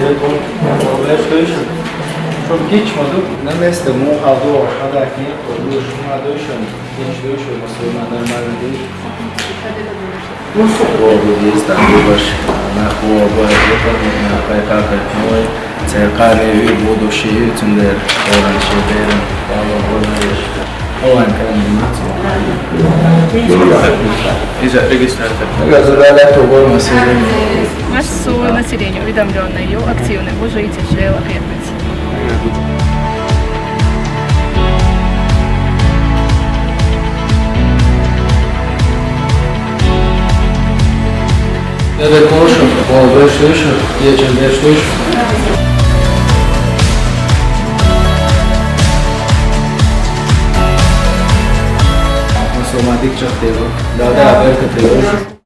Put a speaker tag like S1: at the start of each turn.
S1: teleton PlayStation. Çok geçmedi. Neyse mu hado hadaki oluş haduşun hiç duyuşu mesela normal değil. Bu İstanbul baş na bu na PKK noi cercare budu și ütünder olan şeylerin olan kandidatı.
S2: Iza registrată.
S1: Gazadala tobor mesela.
S3: Masu населению уведомленное о активных жителей Лапетницы.
S1: Evet, konuşun. Bu beşliyişim. Geçen beşliyişim. Somatik çok değil bu. Daha da haber katıyoruz.